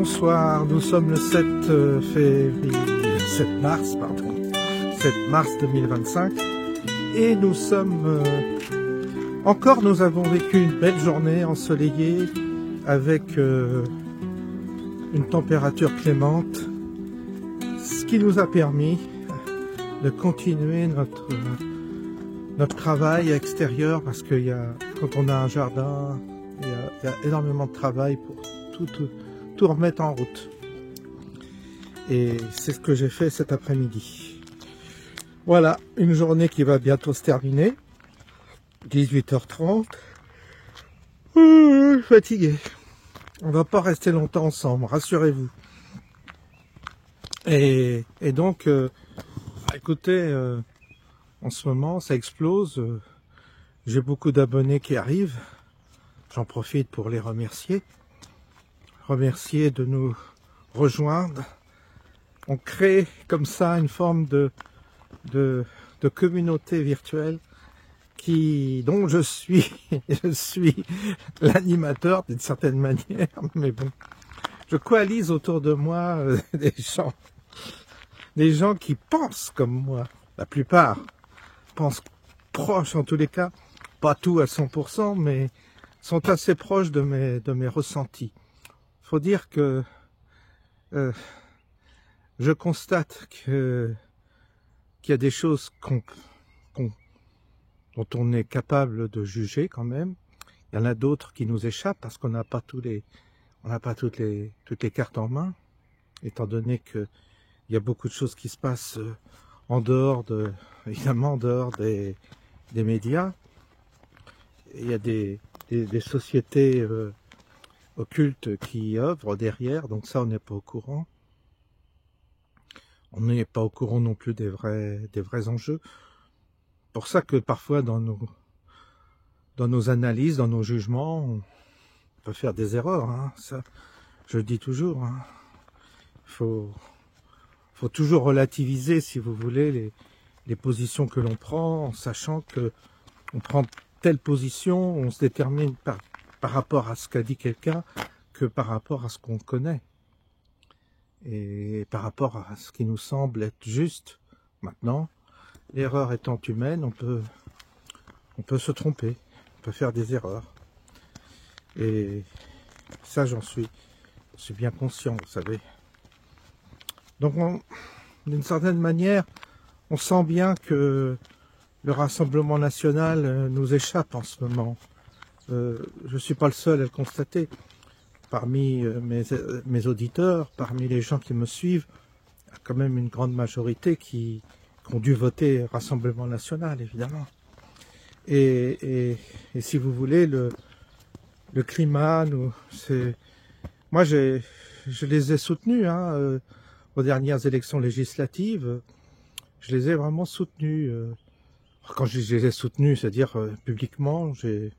bonsoir, nous sommes le 7 mars 2025 et nous sommes nous avons vécu une belle journée ensoleillée avec une température clémente, ce qui nous a permis de continuer notre travail extérieur, parce que quand on a un jardin, il y a énormément de travail pour tout remettre en route. Et c'est ce que j'ai fait cet après-midi. Voilà, une journée qui va bientôt se terminer. 18h30. Fatigué. On va pas rester longtemps ensemble, rassurez-vous. Et donc, écoutez, en ce moment, ça explose. J'ai beaucoup d'abonnés qui arrivent. J'en profite pour les remercier. Remercier de nous rejoindre. On crée comme ça une forme de communauté virtuelle dont je suis l'animateur d'une certaine manière, mais bon, je coalise autour de moi des gens qui pensent comme moi. La plupart pensent proches, en tous les cas, pas tout à 100%, mais sont assez proches de mes ressentis. Faut dire que je constate qu'il y a des choses dont on est capable de juger quand même. Il y en a d'autres qui nous échappent parce qu'on n'a pas toutes les cartes en main, étant donné que il y a beaucoup de choses qui se passent évidemment en dehors des médias. Il y a des sociétés occultes qui œuvrent derrière, donc ça on n'est pas au courant. On n'est pas au courant non plus des vrais enjeux. Pour ça que parfois dans nos analyses, dans nos jugements, on peut faire des erreurs. Hein. Ça, je le dis toujours. Hein. Faut toujours relativiser, si vous voulez, les positions que l'on prend, en sachant que on prend telle position, on se détermine par rapport à ce qu'a dit quelqu'un, que par rapport à ce qu'on connaît. Et par rapport à ce qui nous semble être juste. Maintenant, l'erreur étant humaine, on peut se tromper, on peut faire des erreurs. Et ça, je suis bien conscient, vous savez. Donc, d'une certaine manière, on sent bien que le Rassemblement national nous échappe en ce moment. Je ne suis pas le seul à le constater. Parmi mes auditeurs, parmi les gens qui me suivent, il y a quand même une grande majorité qui ont dû voter Rassemblement national, évidemment. Et si vous voulez, le climat, moi je les ai soutenus aux dernières élections législatives. Je les ai vraiment soutenus. Quand je les ai soutenus, c'est-à-dire publiquement, j'ai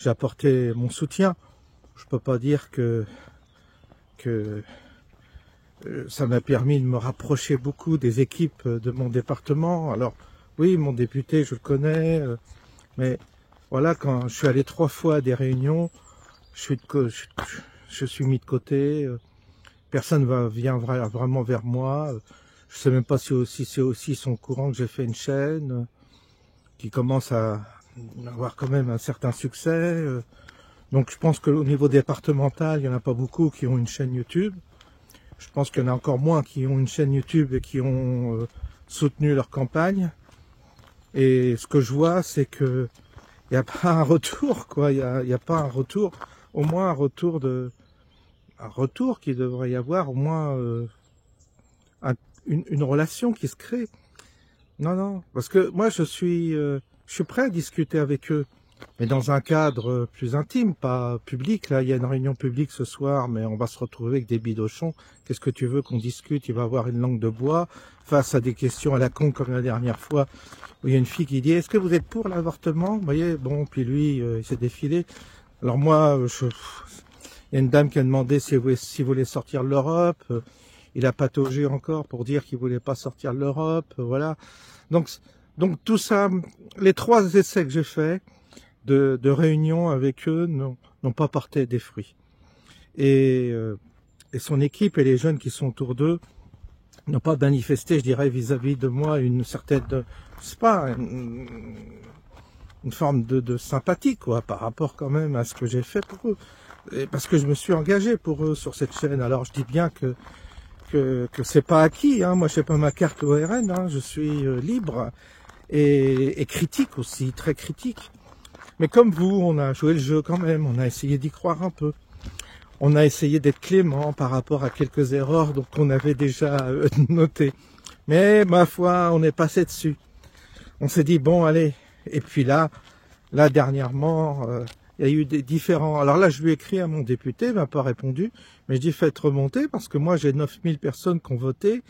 apporté mon soutien. Je peux pas dire que ça m'a permis de me rapprocher beaucoup des équipes de mon département. Alors oui, mon député, je le connais, mais voilà, quand je suis allé 3 fois à des réunions, je suis mis de côté. Personne vient vraiment vers moi. Je sais même pas si c'est aussi ils sont au courant que j'ai fait une chaîne qui commence à avoir quand même un certain succès. Donc je pense qu'au niveau départemental, il n'y en a pas beaucoup qui ont une chaîne YouTube. Je pense qu'il y en a encore moins qui ont une chaîne YouTube et qui ont soutenu leur campagne. Et ce que je vois, c'est que il n'y a pas un retour, quoi. Il y a pas un retour, au moins un retour qu'il devrait y avoir, au moins une relation qui se crée. Non, parce que moi je suis prêt à discuter avec eux. Mais dans un cadre plus intime, pas public. Là, il y a une réunion publique ce soir, mais on va se retrouver avec des bidochons. Qu'est-ce que tu veux qu'on discute? Il va avoir une langue de bois face à des questions à la con comme la dernière fois, où il y a une fille qui dit « Est-ce que vous êtes pour l'avortement ?» Vous voyez, bon, puis lui, il s'est défilé. Alors moi, il y a une dame qui a demandé s'il voulait sortir de l'Europe. Il a pataugé encore pour dire qu'il voulait pas sortir de l'Europe. Voilà. Donc tout ça, les 3 essais que j'ai faits, de réunions avec eux n'ont pas porté des fruits. Et et son équipe et les jeunes qui sont autour d'eux n'ont pas manifesté, je dirais, vis-à-vis de moi une certaine, c'est pas une forme de sympathie, quoi, par rapport quand même à ce que j'ai fait pour eux. Et parce que je me suis engagé pour eux sur cette chaîne. Alors je dis bien que c'est pas acquis, hein. Moi, je n'ai pas ma carte ORN, hein. Je suis libre et critique aussi, très critique. Mais comme vous, on a joué le jeu quand même, on a essayé d'y croire un peu. On a essayé d'être clément par rapport à quelques erreurs dont on avait déjà notées. Mais ma foi, on est passé dessus. On s'est dit, bon, allez. Et puis là dernièrement, il y a eu des différents... Alors là, je lui ai écrit à mon député, il m'a pas répondu. Mais je dis, faites remonter, parce que moi, j'ai 9000 personnes qui ont voté.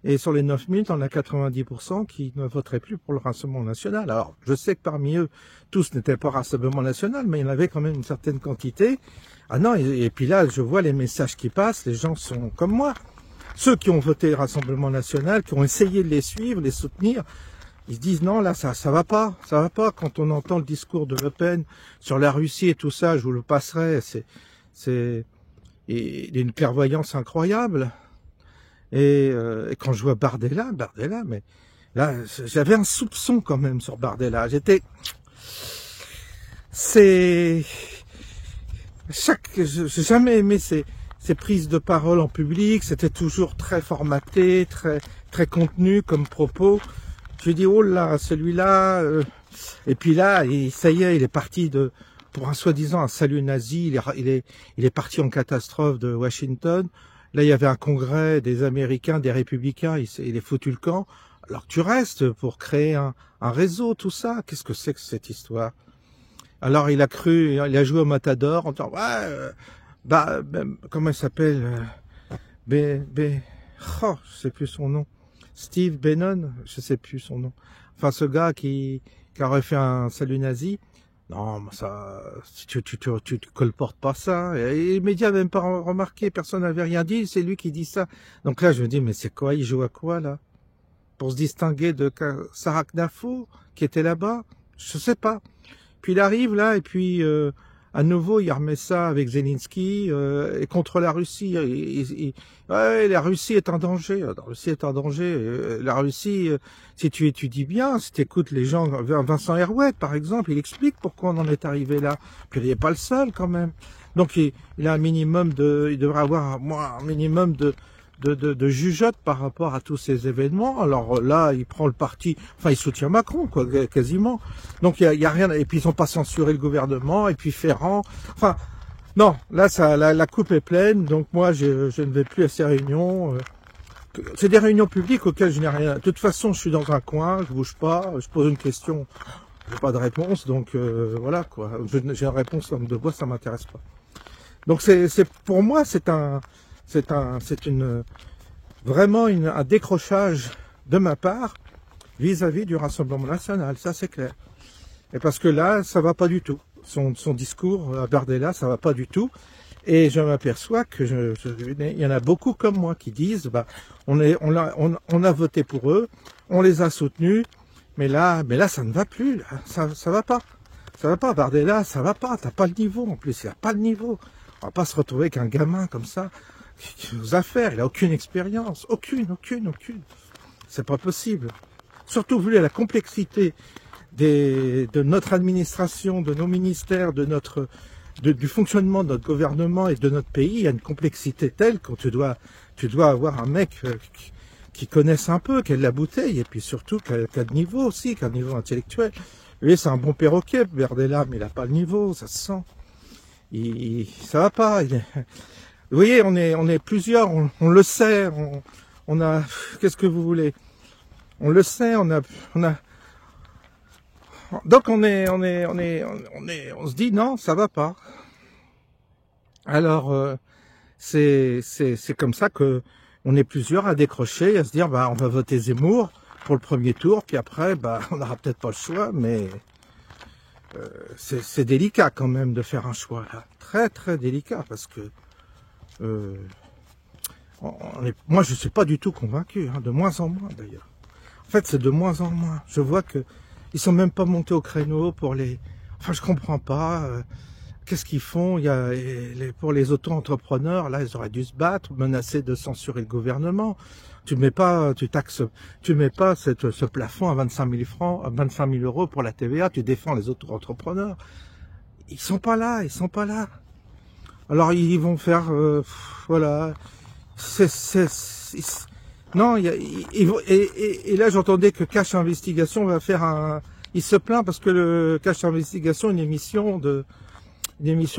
Et sur les 9000, il y en a 90% qui ne voteraient plus pour le Rassemblement National. Alors, je sais que parmi eux, tous n'étaient pas Rassemblement National, mais il y en avait quand même une certaine quantité. Ah non, et puis là, je vois les messages qui passent, les gens sont comme moi. Ceux qui ont voté le Rassemblement National, qui ont essayé de les suivre, les soutenir, ils se disent non, là, ça va pas. Quand on entend le discours de Le Pen sur la Russie et tout ça, je vous le passerai, c'est une clairvoyance incroyable. Et quand je vois Bardella, mais là, j'avais un soupçon quand même sur Bardella. J'ai jamais aimé ces prises de parole en public. C'était toujours très formaté, très contenu comme propos. Je dis oh là, celui-là. Et puis là, ça y est, il est parti pour un soi-disant un salut nazi. Il est parti en catastrophe de Washington. Là, il y avait un congrès des Américains, des Républicains, il est foutu le camp. Alors que tu restes pour créer un réseau, tout ça. Qu'est-ce que c'est que cette histoire? Alors, il a joué au Matador en disant, ouais, comment il s'appelle? Oh, je sais plus son nom. Steve Bannon, je sais plus son nom. Enfin, ce gars qui aurait fait un salut nazi. Non, ça, tu colportes pas ça. Et les médias n'avaient même pas remarqué, personne n'avait rien dit, c'est lui qui dit ça. Donc là, je me dis, mais c'est quoi, il joue à quoi, là? Pour se distinguer de Sarah Knafo, qui était là-bas? Je sais pas. Puis il arrive là, et puis, à nouveau, il remet ça avec Zelensky, et contre la Russie. Ouais, la Russie est en danger. La Russie est en danger. La Russie, si tu étudies bien, si tu écoutes les gens, Vincent Herouet, par exemple, il explique pourquoi on en est arrivé là. Puis il n'est pas le seul, quand même. Donc il a un minimum il devrait avoir, un minimum de jugeote par rapport à tous ces événements. Alors là, il prend le parti, enfin il soutient Macron, quoi, quasiment. Donc il y a rien, et puis ils n'ont pas censuré le gouvernement, et puis Ferrand, enfin, non, là la coupe est pleine, donc moi je ne vais plus à ces réunions. C'est des réunions publiques auxquelles je n'ai rien. De toute façon, je suis dans un coin, je bouge pas, je pose une question, j'ai pas de réponse, donc voilà quoi. J'ai une réponse comme de bois, ça m'intéresse pas. Donc pour moi, c'est vraiment un décrochage de ma part vis-à-vis du Rassemblement National, ça c'est clair. Et parce que là, ça va pas du tout. Son discours à Bardella, ça va pas du tout. Et je m'aperçois que il y en a beaucoup comme moi qui disent, on a voté pour eux, on les a soutenus, mais là, ça ne va plus, là. Ça va pas. Ça va pas, Bardella, ça va pas. T'as pas le niveau, en plus, il a pas le niveau. On va pas se retrouver avec un gamin comme ça, qui aux affaires, il a aucune expérience. Aucune. C'est pas possible. Surtout vu la complexité de notre administration, de nos ministères, du fonctionnement de notre gouvernement et de notre pays, il y a une complexité telle que tu dois avoir un mec qui connaisse un peu, qui a de la bouteille, et puis surtout qui a de niveau aussi, qui a un niveau intellectuel. Lui, c'est un bon perroquet, Bardella, mais il n'a pas le niveau, ça se sent. Ça va pas. Vous voyez, on est plusieurs, on le sait, on a, qu'est-ce que vous voulez? On le sait, on a, donc on se dit non, ça va pas. Alors c'est comme ça que on est plusieurs à décrocher, à se dire on va voter Zemmour pour le premier tour, puis après on n'aura peut-être pas le choix, mais c'est délicat quand même de faire un choix là, très très délicat parce que moi je suis pas du tout convaincu, de moins en moins d'ailleurs. En fait c'est de moins en moins. Je vois que ils sont même pas montés au créneau pour les... Enfin, je comprends pas. qu'est-ce qu'ils font? Il y a, pour les auto-entrepreneurs, là, ils auraient dû se battre, menacer de censurer le gouvernement. Tu mets pas ce plafond à 25 000 francs, à 25 000 euros pour la TVA, tu défends les auto-entrepreneurs. Ils sont pas là. Alors, ils vont faire, voilà. Non, et là, j'entendais que Cash Investigation va faire il se plaint parce que le Cash Investigation, une émission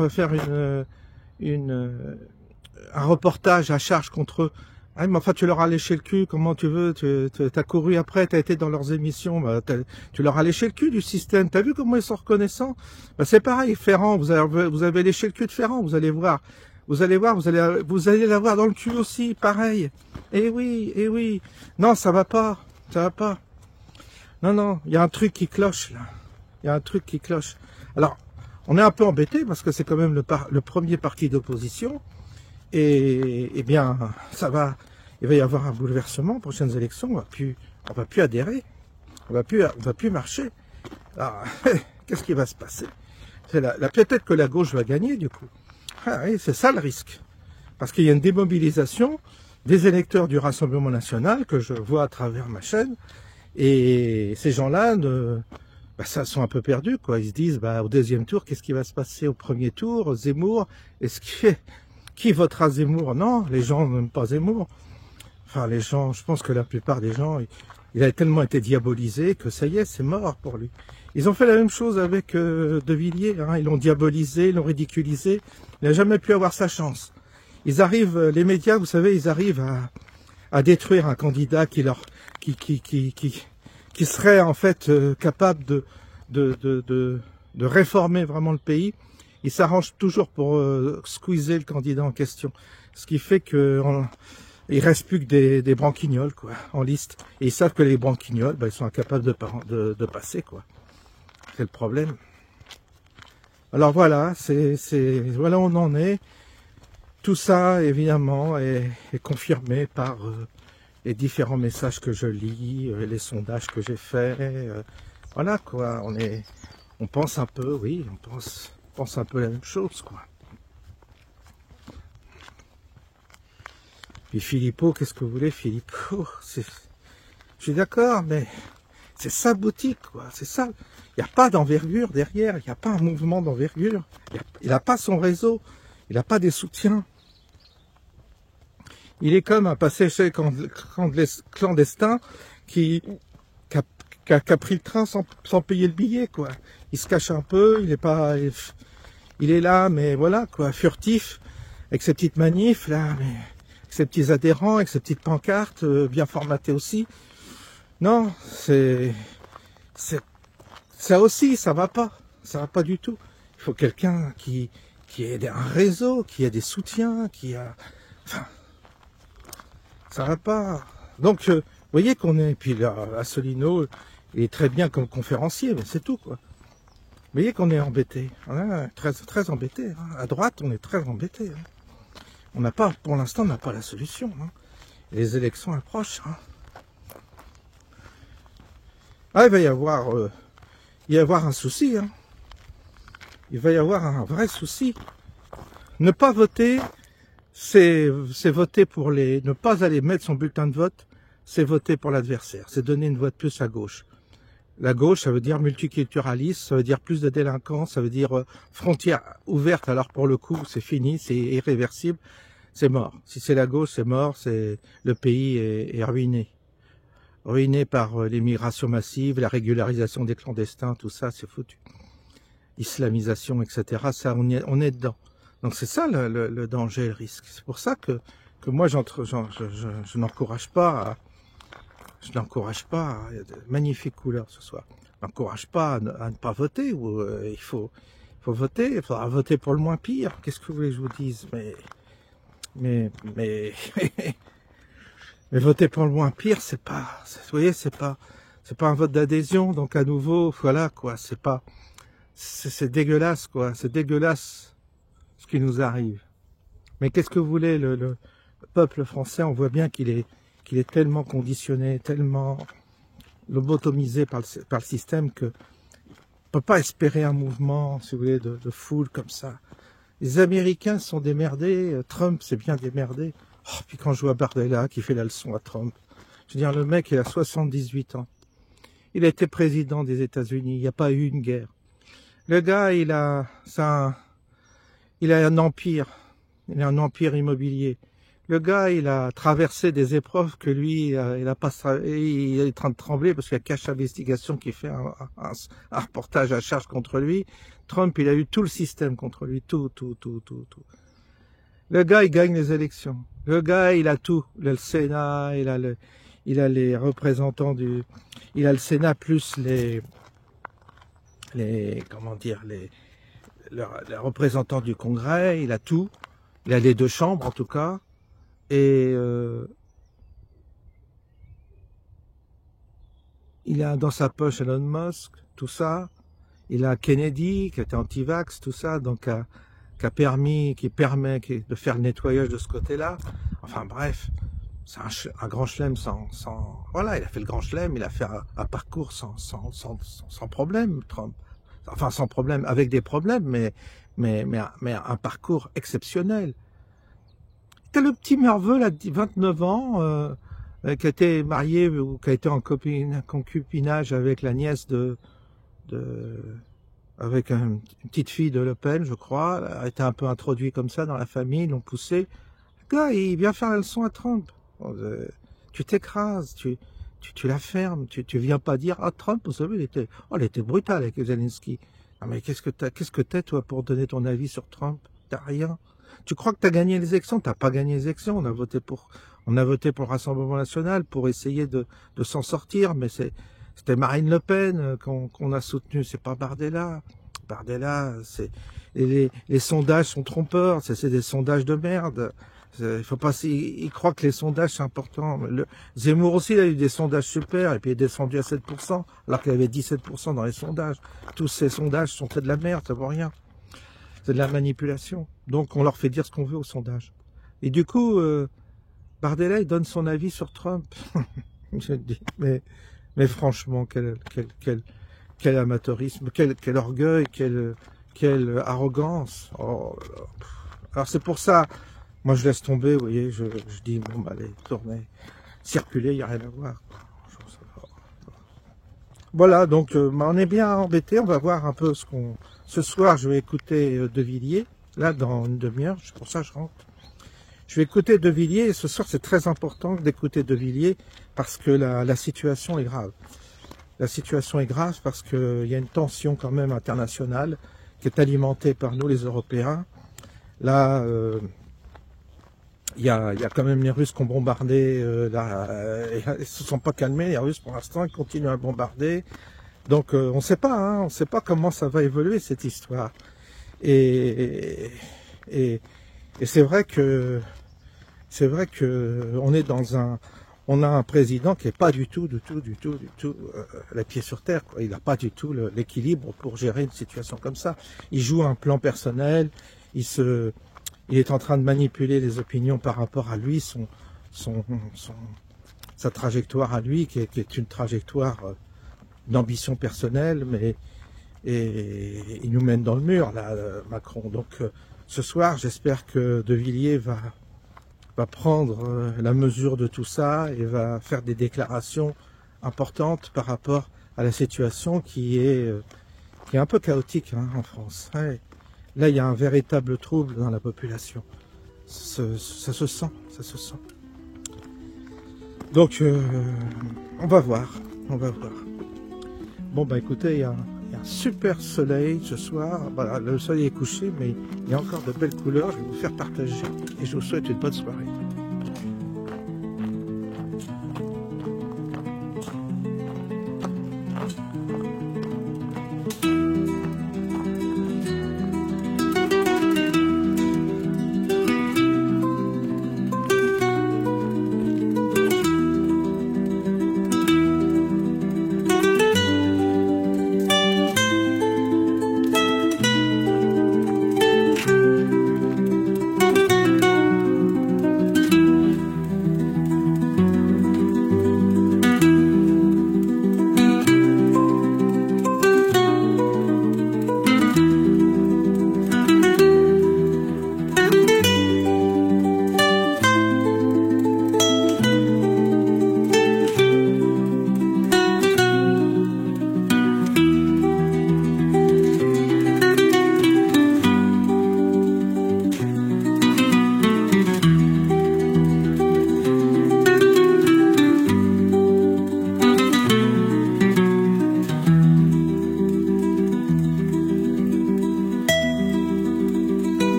va faire un reportage à charge contre eux. Ah, mais enfin, tu leur as léché le cul, comment tu veux, t'as couru après, t'as été dans leurs émissions, bah, tu leur as léché le cul du système, t'as vu comment ils sont reconnaissants? Bah, c'est pareil, Ferrand, vous avez léché le cul de Ferrand, vous allez voir, vous allez l'avoir dans le cul aussi, pareil. Eh oui, non, ça va pas. Non, il y a un truc qui cloche, là. Alors, on est un peu embêté parce que c'est quand même le premier parti d'opposition. Et eh bien, il va y avoir un bouleversement aux prochaines élections. On va plus adhérer, on va plus marcher. Alors, qu'est-ce qui va se passer? Peut-être que la gauche va gagner du coup. Ah oui, c'est ça le risque, parce qu'il y a une démobilisation des électeurs du Rassemblement national que je vois à travers ma chaîne, et ces gens-là ça sont un peu perdus, quoi. Ils se disent, au deuxième tour, qu'est-ce qui va se passer au premier tour? Zemmour, qui votera Zemmour? Non, les gens n'aiment pas Zemmour. Enfin, les gens, je pense que la plupart des gens, il a tellement été diabolisé que ça y est, c'est mort pour lui. Ils ont fait la même chose avec De Villiers, hein. Ils l'ont diabolisé, ils l'ont ridiculisé. Il n'a jamais pu avoir sa chance. Les médias, vous savez, ils arrivent à détruire un candidat qui serait en fait capable de réformer vraiment le pays. Ils s'arrangent toujours pour squeezer le candidat en question. Ce qui fait il reste plus que des branquignoles, quoi, en liste. Et ils savent que les branquignoles, ils sont incapables de passer, quoi. C'est le problème. Alors voilà, voilà où on en est. Tout ça, évidemment, est confirmé par les différents messages que je lis, les sondages que j'ai faits. Voilà, quoi. On pense un peu, oui, on pense un peu la même chose, quoi. Puis Philippot, qu'est-ce que vous voulez, Philippot? Je suis d'accord, mais c'est sa boutique, quoi. C'est ça. Il n'y a pas d'envergure derrière, il n'y a pas un mouvement d'envergure. Il n'a pas son réseau, il n'a pas des soutiens. Il est comme un passager clandestin qui a pris le train sans payer le billet, quoi. Il se cache un peu, il est là, mais voilà, quoi, furtif, avec ses petites manifs, là, mais avec ses petits adhérents, avec ses petites pancartes, bien formatées aussi. Non, ça aussi, ça va pas du tout. Il faut quelqu'un qui ait un réseau, qui ait des soutiens, enfin, ça va pas. Donc, vous voyez qu'on est, puis là, Asselineau, il est très bien comme conférencier, mais c'est tout, quoi. Vous voyez qu'on est embêté, hein, très embêté. Hein. À droite, on est très embêté. Hein. Pour l'instant, on n'a pas la solution. Hein. Les élections approchent. Hein. Ah, il va y avoir un souci. Hein. Il va y avoir un vrai souci. Ne pas voter, c'est voter pour ne pas aller mettre son bulletin de vote, c'est voter pour l'adversaire. C'est donner une voix de plus à gauche. La gauche, ça veut dire multiculturalisme, ça veut dire plus de délinquance, ça veut dire frontières ouvertes. Alors pour le coup, c'est fini, c'est irréversible, c'est mort. Si c'est la gauche, c'est mort, le pays est ruiné. Ruiné par l'immigration massive, la régularisation des clandestins, tout ça, c'est foutu. Islamisation, etc. Ça, on est dedans. Donc c'est ça le danger, le risque. C'est pour ça que moi, je n'encourage pas. Je n'encourage pas, il y a de magnifiques couleurs ce soir. Je n'encourage pas à ne pas voter. Il faut voter, il faudra voter pour le moins pire. Qu'est-ce que vous voulez que je vous dise? Mais voter pour le moins pire, vous voyez, c'est pas un vote d'adhésion. Donc à nouveau, voilà quoi, c'est dégueulasse quoi, c'est dégueulasse ce qui nous arrive. Mais qu'est-ce que vous voulez, le peuple français, on voit bien qu'il est tellement conditionné, tellement lobotomisé par le système que peut pas espérer un mouvement, si vous voulez, de foule comme ça. Les Américains sont démerdés, Trump s'est bien démerdé. Oh, puis quand je vois Bardella qui fait la leçon à Trump, je veux dire, le mec, il a 78 ans. Il a été président des États-Unis, il n'y a pas eu une guerre. Le gars, il a un empire, il a un empire immobilier. Le gars, il a traversé des épreuves que lui, il est en train de trembler parce qu'il y a Cache Investigation qui fait un reportage à charge contre lui. Trump, il a eu tout le système contre lui, tout. Le gars, il gagne les élections. Le gars, il a tout. Il a le Sénat, il a les représentants il a le Sénat plus les représentants du Congrès, il a tout. Il a les deux chambres, en tout cas. Et il a dans sa poche Elon Musk, tout ça. Il a Kennedy, qui était anti-vax, tout ça, donc qui permet de faire le nettoyage de ce côté-là. Enfin bref, c'est un grand chelem voilà, il a fait le grand chelem, il a fait un parcours sans problème, Trump. Enfin sans problème, avec des problèmes, mais un parcours exceptionnel. T'as le petit Merveux, là, de 29 ans, qui a été marié ou qui a été en concubinage avec la nièce avec une petite fille de Le Pen, je crois. Elle a été un peu introduit comme ça dans la famille, ils l'ont poussé. Le gars, il vient faire la leçon à Trump. Tu t'écrases, tu la fermes, tu viens pas dire, ah, Trump, vous savez, il était brutal avec Zelensky. Non, mais qu'est-ce que t'es, toi, pour donner ton avis sur Trump? T'as rien. Tu crois que tu as gagné les élections? T'as pas gagné les élections. On a voté pour le Rassemblement National pour essayer de s'en sortir, mais c'était Marine Le Pen qu'on a soutenu. C'est pas Bardella. Bardella, les sondages sont trompeurs. C'est des sondages de merde. Il faut pas, il croit que les sondages c'est important. Zemmour aussi, il a eu des sondages super et puis il est descendu à 7%, alors qu'il avait 17% dans les sondages. Tous ces sondages sont de la merde, ça vaut rien. C'est de la manipulation. Donc on leur fait dire ce qu'on veut au sondage. Et du coup, Bardella, il donne son avis sur Trump. Je dis, mais franchement, quel amateurisme, quel orgueil, quelle arrogance. Oh, alors c'est pour ça, moi je laisse tomber, vous voyez, je dis, bon, bah, allez, tournez, circulez, il n'y a rien à voir. Voilà, donc on est bien embêté, on va voir un peu ce soir, je vais écouter De Villiers, là, dans une demi-heure, c'est pour ça que je rentre. Je vais écouter De Villiers, et ce soir, c'est très important d'écouter De Villiers, parce que la situation est grave. La situation est grave parce qu'il y a une tension quand même internationale, qui est alimentée par nous, les Européens. Là, il y a quand même les Russes qui ont bombardé, ils se sont pas calmés, les Russes pour l'instant, ils continuent à bombarder. Donc on sait pas, hein, on sait pas comment ça va évoluer cette histoire. Et c'est vrai que on a un président qui est pas du tout les pieds sur terre, quoi. Il n'a pas du tout l'équilibre pour gérer une situation comme ça. Il joue un plan personnel, il est en train de manipuler les opinions par rapport à lui, sa trajectoire à lui, qui est une trajectoire d'ambition personnelle, et il nous mène dans le mur, là, Macron. Donc, ce soir, j'espère que De Villiers va prendre la mesure de tout ça et va faire des déclarations importantes par rapport à la situation qui est un peu chaotique, hein, en France. Ouais. Là, il y a un véritable trouble dans la population. Ça se sent. Donc, on va voir. Bon, bah écoutez, il y a un super soleil ce soir. Voilà, le soleil est couché, mais il y a encore de belles couleurs. Je vais vous faire partager et je vous souhaite une bonne soirée.